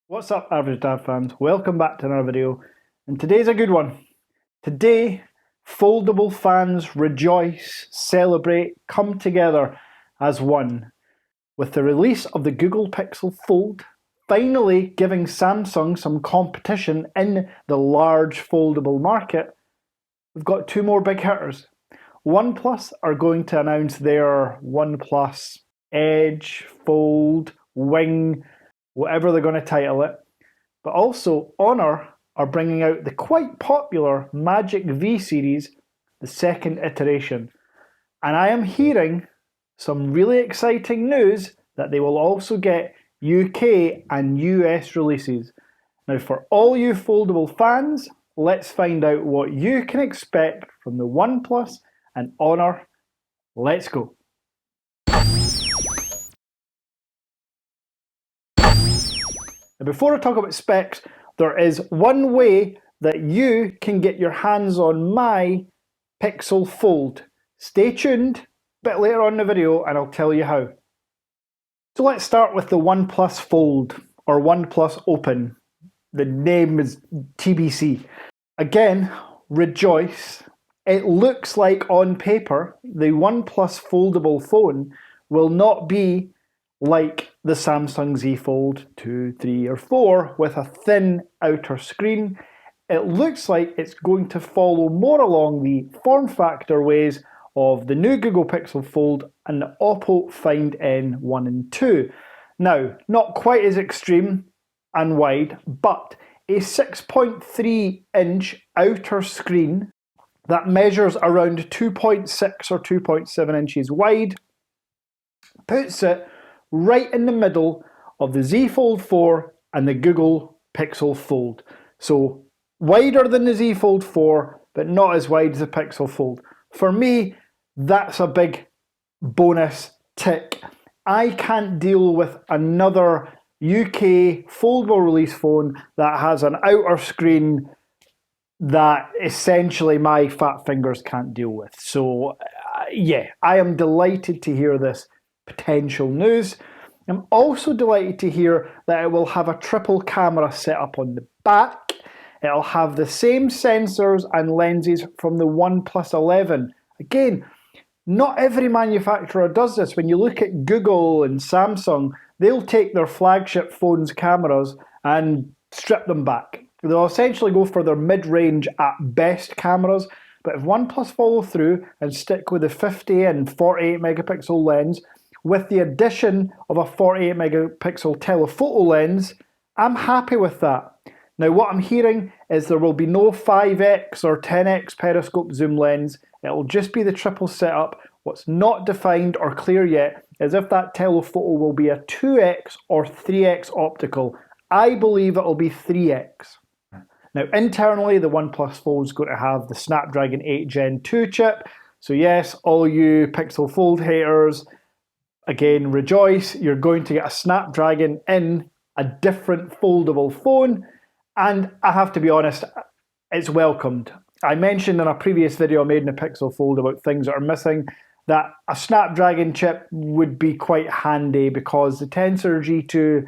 What's up, Average Dad fans? Welcome back to another video, and today's a good one. Today, foldable fans rejoice, celebrate, come together as one. With the release of the Google Pixel Fold, finally giving Samsung some competition in the large foldable market, we've got two more big hitters. OnePlus are going to announce their OnePlus Edge, Fold, Wing, whatever they're going to title it. But also, Honor are bringing out the quite popular Magic V series, the second iteration. And I am hearing some really exciting news that they will also get UK and US releases. Now, for all you foldable fans, let's find out what you can expect from the OnePlus and Honor. Let's go. Now, before I talk about specs, there is one way that you can get your hands on my Pixel Fold. Stay tuned a bit later on in the video and I'll tell you how. So let's start with the OnePlus Fold, or OnePlus Open. The name is TBC. Again, rejoice. It looks like on paper the OnePlus foldable phone will not be like the Samsung Z Fold 2, 3 or 4 with a thin outer screen. It looks like it's going to follow more along the form factor ways of the new Google Pixel Fold and the Oppo Find N1 and 2. Now, not quite as extreme and wide, but a 6.3 inch outer screen that measures around 2.6 or 2.7 inches wide puts it right in the middle of the Z Fold 4 and the Google Pixel Fold. So wider than the Z Fold 4, but not as wide as the Pixel Fold. For me, that's a big bonus tick. I can't deal with another UK foldable release phone that has an outer screen that essentially my fat fingers can't deal with. So yeah, I am delighted to hear this potential news. I'm also delighted to hear that it will have a triple camera setup on the back. It'll have the same sensors and lenses from the OnePlus 11. Again, not every manufacturer does this. When you look at Google and Samsung, they'll take their flagship phones' cameras and strip them back. They'll essentially go for their mid-range at best cameras, but if OnePlus follow through and stick with the 50 and 48 megapixel lens, with the addition of a 48 megapixel telephoto lens, I'm happy with that. Now what I'm hearing is there will be no 5x or 10x periscope zoom lens, it'll just be the triple setup. What's not defined or clear yet is if that telephoto will be a 2x or 3x optical. I believe it'll be 3x. Now internally, the OnePlus Fold is going to have the Snapdragon 8 Gen 2 chip. So yes, all you Pixel Fold haters, again, rejoice. You're going to get a Snapdragon in a different foldable phone. And I have to be honest, it's welcomed. I mentioned in a previous video I made in the Pixel Fold about things that are missing, that a Snapdragon chip would be quite handy because the Tensor G2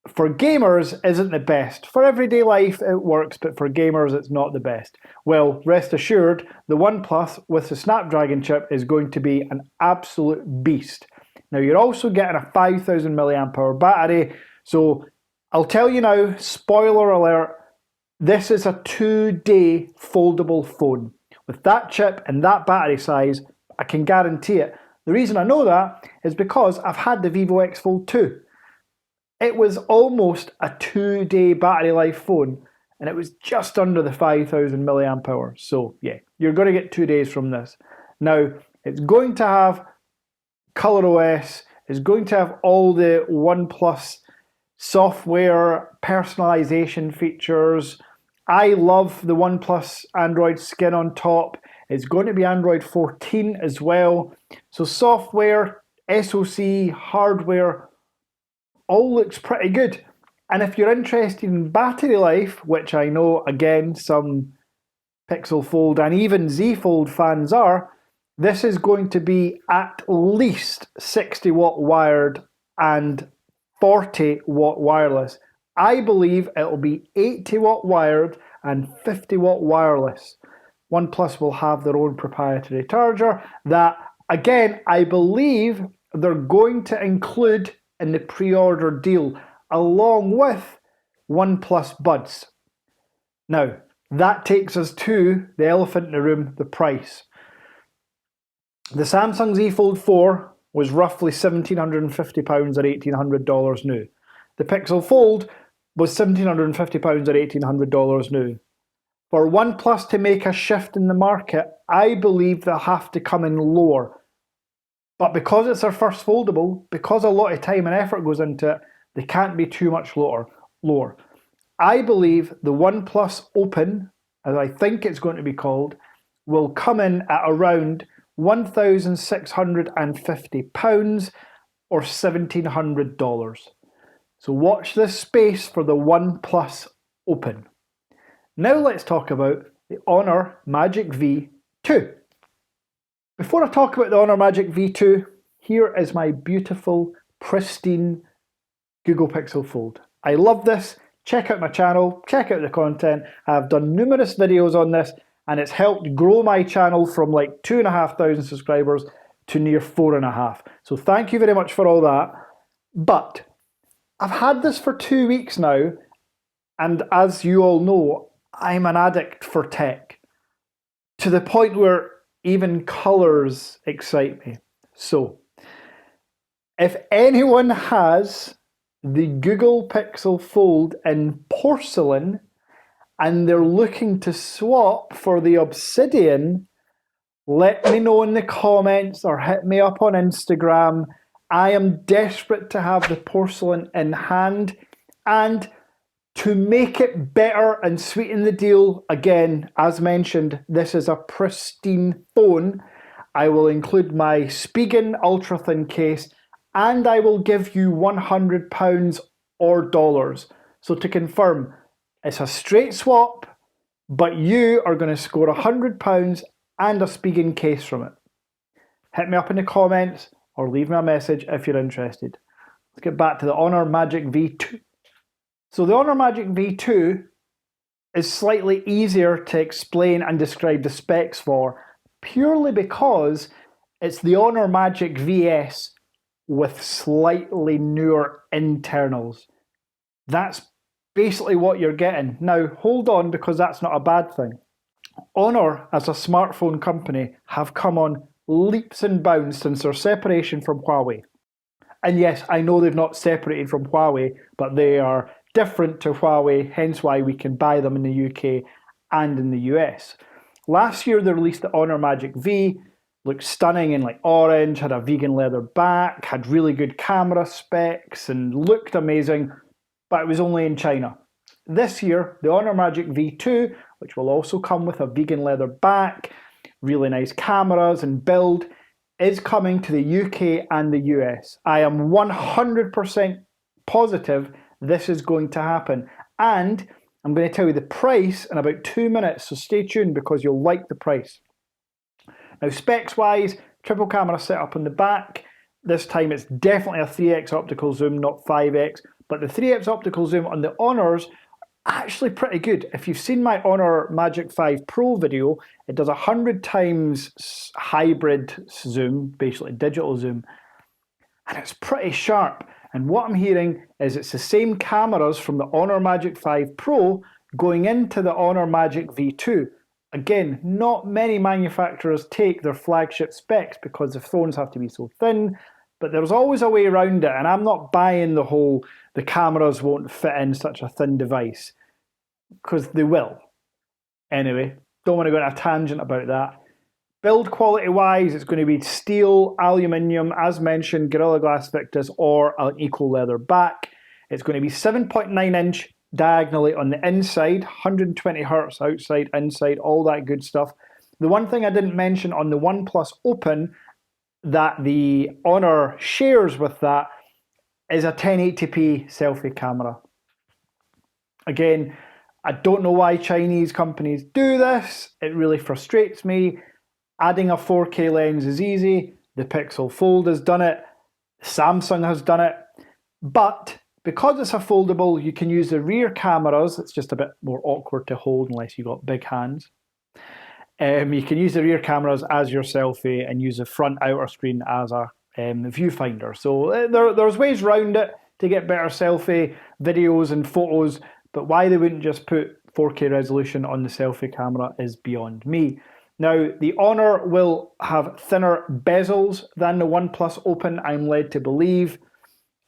for gamers isn't the best. For everyday life it works, but for gamers it's not the best. Well, rest assured, the OnePlus with the Snapdragon chip is going to be an absolute beast. Now you're also getting a 5000 mAh battery, so I'll tell you now, spoiler alert, this is a 2-day foldable phone. With that chip and that battery size, I can guarantee it. The reason I know that is because I've had the Vivo X Fold 2. It was almost a 2-day battery life phone, and it was just under the 5000 mAh. So yeah, you're going to get 2 days from this. Now, it's going to have ColorOS, it's going to have all the OnePlus software personalization features. I love the OnePlus Android skin on top. It's going to be Android 14 as well. So software, SoC, hardware, all looks pretty good. And if you're interested in battery life, which I know, again, some Pixel Fold and even Z Fold fans are, this is going to be at least 60 watt wired and 40 watt wireless. I believe it will be 80 watt wired and 50 watt wireless. OnePlus will have their own proprietary charger that, again, I believe they're going to include in the pre-order deal, along with OnePlus Buds. Now, that takes us to the elephant in the room, the price. The Samsung Z Fold 4 was roughly £1,750 or $1,800 new. The Pixel Fold was £1,750 or $1,800 new. For OnePlus to make a shift in the market, I believe they'll have to come in lower. But because it's their first foldable, because a lot of time and effort goes into it, they can't be too much lower. I believe the OnePlus Open, as I think it's going to be called, will come in at around £1,650 or $1,700. So watch this space for the OnePlus Open. Now let's talk about the Honor Magic V2. Before I talk about the Honor Magic V2, here is my beautiful, pristine Google Pixel Fold. I love this. Check out my channel, check out the content. I've done numerous videos on this and it's helped grow my channel from like 2,500 subscribers to near 4,500. So thank you very much for all that. But I've had this for 2 weeks now, and as you all know, I'm an addict for tech, to the point where even colours excite me. So, if anyone has the Google Pixel Fold in porcelain and they're looking to swap for the obsidian, let me know in the comments or hit me up on Instagram. I am desperate to have the porcelain in hand, and to make it better and sweeten the deal, again, as mentioned, this is a pristine phone. I will include my Spigen ultra thin case, and I will give you £100 or dollars. So to confirm, it's a straight swap, but you are going to score £100 and a Spigen case from it. Hit me up in the comments or leave me a message if you're interested. Let's get back to the Honor Magic V2. So the Honor Magic V2 is slightly easier to explain and describe the specs for, purely because it's the Honor Magic VS with slightly newer internals. That's basically what you're getting. Now hold on, because that's not a bad thing. Honor as a smartphone company have come on leaps and bounds since their separation from Huawei. And yes, I know they've not separated from Huawei, but they are different to Huawei, hence why we can buy them in the UK and in the US. Last year they released the Honor Magic V, looked stunning in like orange, had a vegan leather back, had really good camera specs and looked amazing, but it was only in China. This year, the Honor Magic V2, which will also come with a vegan leather back, really nice cameras and build, is coming to the UK and the US. I am 100% positive this is going to happen. And I'm going to tell you the price in about 2 minutes, so stay tuned because you'll like the price. Now specs wise, triple camera setup on the back. This time it's definitely a 3x optical zoom, not 5x, but the 3x optical zoom on the Honors actually pretty good. If you've seen my Honor Magic 5 Pro video, it does 100 times hybrid zoom, basically digital zoom, and it's pretty sharp. And what I'm hearing is it's the same cameras from the Honor Magic 5 Pro going into the Honor Magic V2. Again, not many manufacturers take their flagship specs because the phones have to be so thin, but there's always a way around it, and I'm not buying the whole the cameras won't fit in such a thin device, because they will. Anyway, don't want to go on a tangent about that. Build quality wise, it's going to be steel, aluminium, as mentioned, Gorilla Glass Victus or an eco leather back. It's going to be 7.9 inch diagonally on the inside, 120 Hz outside, inside, all that good stuff. The one thing I didn't mention on the OnePlus Open that the Honor shares with that is a 1080p selfie camera. Again, I don't know why Chinese companies do this. It really frustrates me. Adding a 4K lens is easy. The Pixel Fold has done it. Samsung has done it. But because it's a foldable, you can use the rear cameras. It's just a bit more awkward to hold unless you've got big hands. You can use the rear cameras as your selfie and use the front outer screen as a viewfinder. So there's ways around it to get better selfie videos and photos, but why they wouldn't just put 4K resolution on the selfie camera is beyond me. Now, the Honor will have thinner bezels than the OnePlus Open, I'm led to believe.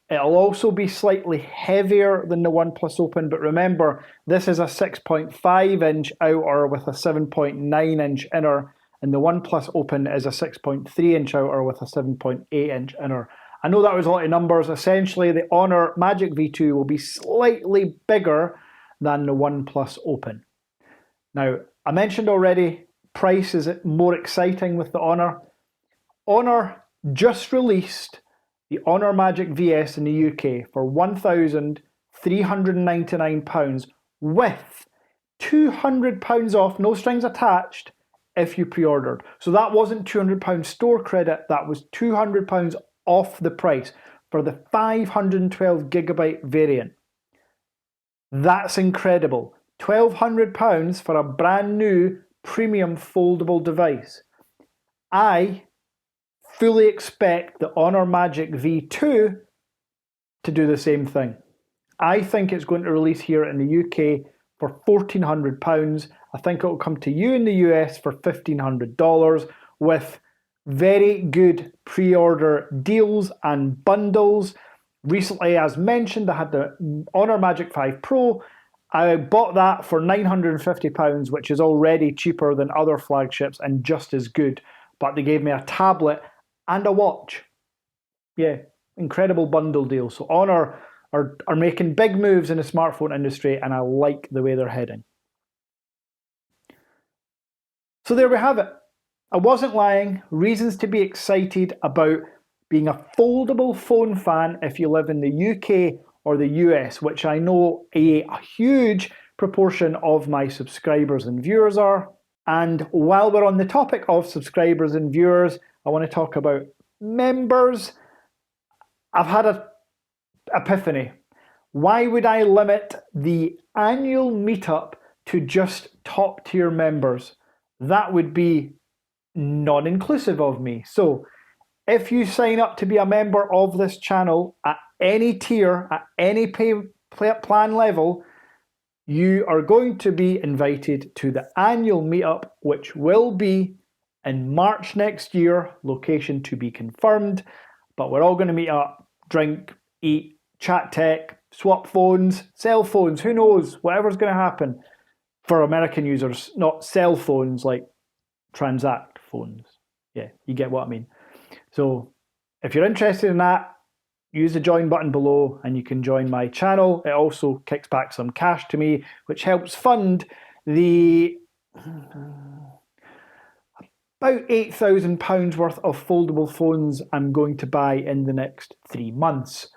It'll also be slightly heavier than the OnePlus Open, but remember, this is a 6.5-inch outer with a 7.9-inch inner, and the OnePlus Open is a 6.3-inch outer with a 7.8-inch inner. I know that was a lot of numbers. Essentially, the Honor Magic V2 will be slightly bigger than the OnePlus Open. Now, I mentioned already, price is more exciting with the Honor. Honor just released the Honor Magic VS in the UK for £1,399 with £200 off, no strings attached, if you pre-ordered. So that wasn't £200 store credit, that was £200 off the price for the 512GB variant. That's incredible. £1,200 for a brand new premium foldable device. I fully expect the Honor Magic V2 to do the same thing. I think it's going to release here in the UK for £1,400. I think it will come to you in the US for $1,500 with very good pre-order deals and bundles. Recently, as mentioned, I had the Honor Magic 5 Pro. I bought that for £950, which is already cheaper than other flagships and just as good. But they gave me a tablet and a watch. Yeah, incredible bundle deal. So Honor are making big moves in the smartphone industry, and I like the way they're heading. So there we have it. I wasn't lying. Reasons to be excited about being a foldable phone fan if you live in the UK or the US, which I know a huge proportion of my subscribers and viewers are. And while we're on the topic of subscribers and viewers, I want to talk about members. I've had an epiphany. Why would I limit the annual meetup to just top tier members? That would be non-inclusive of me. So if you sign up to be a member of this channel at any tier, at any plan level, you are going to be invited to the annual meetup, which will be in March next year, location to be confirmed. But we're all going to meet up, drink, eat, chat tech, swap phones, cell phones, who knows, whatever's going to happen. For American users, not cell phones like transact phones. Yeah, you get what I mean. So if you're interested in that, use the join button below and you can join my channel. It also kicks back some cash to me, which helps fund the about £8,000 worth of foldable phones I'm going to buy in the next 3 months.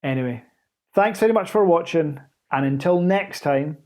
Anyway, thanks very much for watching, and until next time,